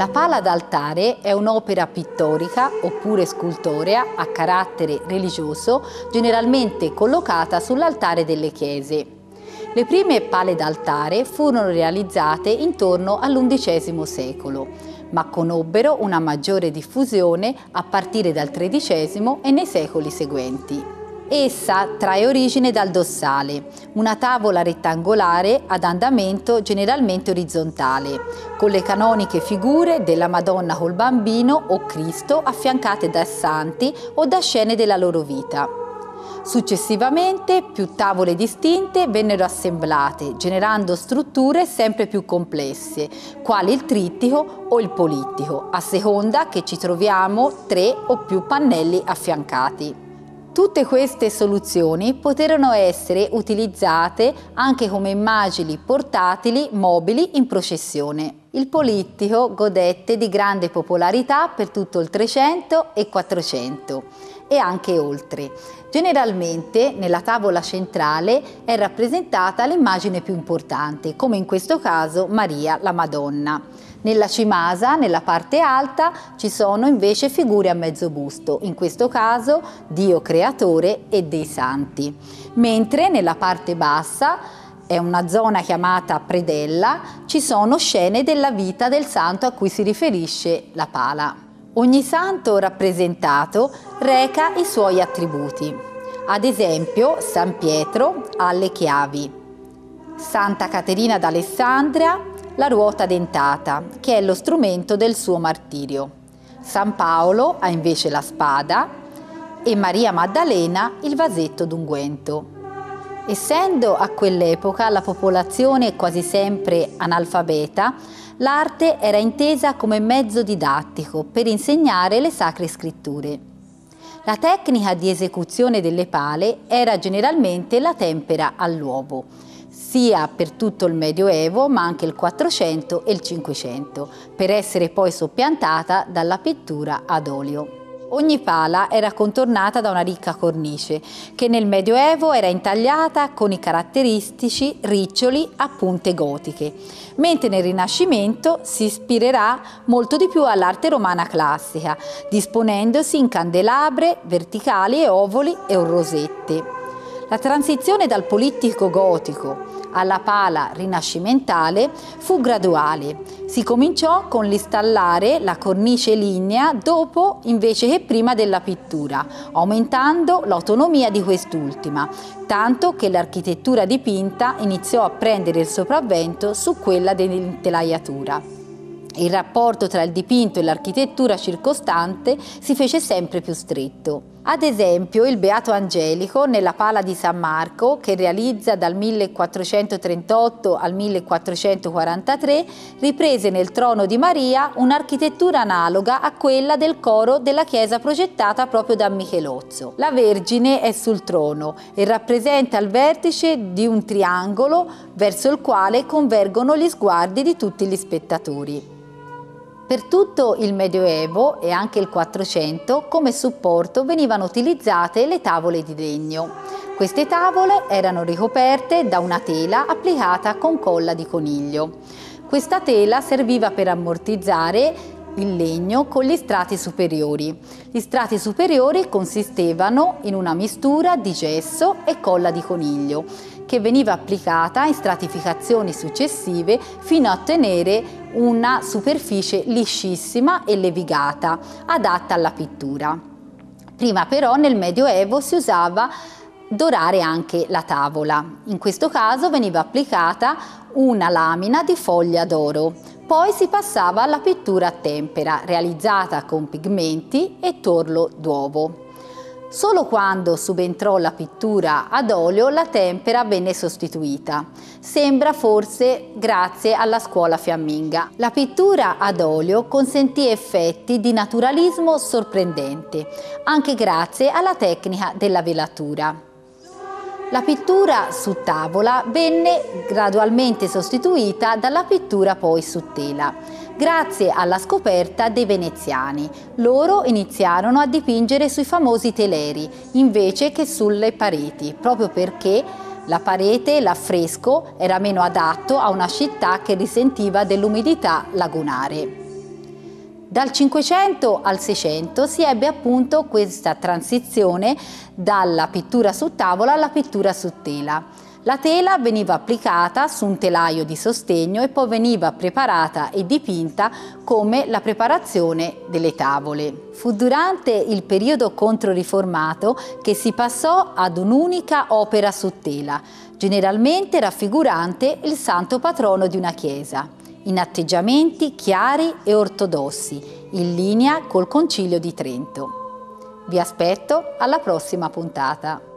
La pala d'altare è un'opera pittorica oppure scultorea a carattere religioso, generalmente collocata sull'altare delle chiese. Le prime pale d'altare furono realizzate intorno all'undicesimo secolo, ma conobbero una maggiore diffusione a partire dal XIII e nei secoli seguenti. Essa trae origine dal dossale, una tavola rettangolare ad andamento generalmente orizzontale, con le canoniche figure della Madonna col Bambino o Cristo affiancate da santi o da scene della loro vita. Successivamente più tavole distinte vennero assemblate, generando strutture sempre più complesse, quali il trittico o il polittico, a seconda che ci troviamo 3 o più pannelli affiancati. Tutte queste soluzioni poterono essere utilizzate anche come immagini portatili mobili in processione. Il polittico godette di grande popolarità per tutto il 300 e 400 e anche oltre. Generalmente nella tavola centrale è rappresentata l'immagine più importante, come in questo caso Maria la Madonna. Nella cimasa, nella parte alta, ci sono invece figure a mezzo busto, in questo caso Dio creatore e dei santi. Mentre nella parte bassa, è una zona chiamata predella, ci sono scene della vita del santo a cui si riferisce la pala. Ogni santo rappresentato reca i suoi attributi. Ad esempio, San Pietro ha le chiavi, Santa Caterina d'Alessandria la ruota dentata, che è lo strumento del suo martirio. San Paolo ha invece la spada e Maria Maddalena il vasetto d'unguento. Essendo a quell'epoca la popolazione quasi sempre analfabeta, l'arte era intesa come mezzo didattico per insegnare le sacre scritture. La tecnica di esecuzione delle pale era generalmente la tempera all'uovo, sia per tutto il Medioevo ma anche il 400 e il 500, per essere poi soppiantata dalla pittura ad olio. Ogni pala era contornata da una ricca cornice, che nel Medioevo era intagliata con i caratteristici riccioli a punte gotiche, mentre nel Rinascimento si ispirerà molto di più all'arte romana classica, disponendosi in candelabre, verticali e ovoli e rosette. La transizione dal polittico gotico alla pala rinascimentale fu graduale. Si cominciò con l'installare la cornice lignea dopo invece che prima della pittura, aumentando l'autonomia di quest'ultima, tanto che l'architettura dipinta iniziò a prendere il sopravvento su quella dell'intelaiatura. Il rapporto tra il dipinto e l'architettura circostante si fece sempre più stretto. Ad esempio, il Beato Angelico nella Pala di San Marco, che realizza dal 1438 al 1443, riprese nel Trono di Maria un'architettura analoga a quella del coro della chiesa progettata proprio da Michelozzo. La Vergine è sul trono e rappresenta il vertice di un triangolo verso il quale convergono gli sguardi di tutti gli spettatori. Per tutto il Medioevo e anche il 400 come supporto venivano utilizzate le tavole di legno. Queste tavole erano ricoperte da una tela applicata con colla di coniglio. Questa tela serviva per ammortizzare il legno con gli strati superiori. Gli strati superiori consistevano in una mistura di gesso e colla di coniglio, che veniva applicata in stratificazioni successive fino a ottenere una superficie liscissima e levigata, adatta alla pittura. Prima però nel Medioevo si usava dorare anche la tavola. In questo caso veniva applicata una lamina di foglia d'oro. Poi si passava alla pittura a tempera, realizzata con pigmenti e torlo d'uovo. Solo quando subentrò la pittura ad olio la tempera venne sostituita. Sembra forse grazie alla scuola fiamminga. La pittura ad olio consentì effetti di naturalismo sorprendente, anche grazie alla tecnica della velatura. La pittura su tavola venne gradualmente sostituita dalla pittura poi su tela, grazie alla scoperta dei veneziani. Loro iniziarono a dipingere sui famosi teleri invece che sulle pareti, proprio perché la parete, l'affresco, era meno adatto a una città che risentiva dell'umidità lagunare. Dal 500 al 600 si ebbe appunto questa transizione dalla pittura su tavola alla pittura su tela. La tela veniva applicata su un telaio di sostegno e poi veniva preparata e dipinta come la preparazione delle tavole. Fu durante il periodo controriformato che si passò ad un'unica opera su tela, generalmente raffigurante il santo patrono di una chiesa, in atteggiamenti chiari e ortodossi, in linea col Concilio di Trento. Vi aspetto alla prossima puntata.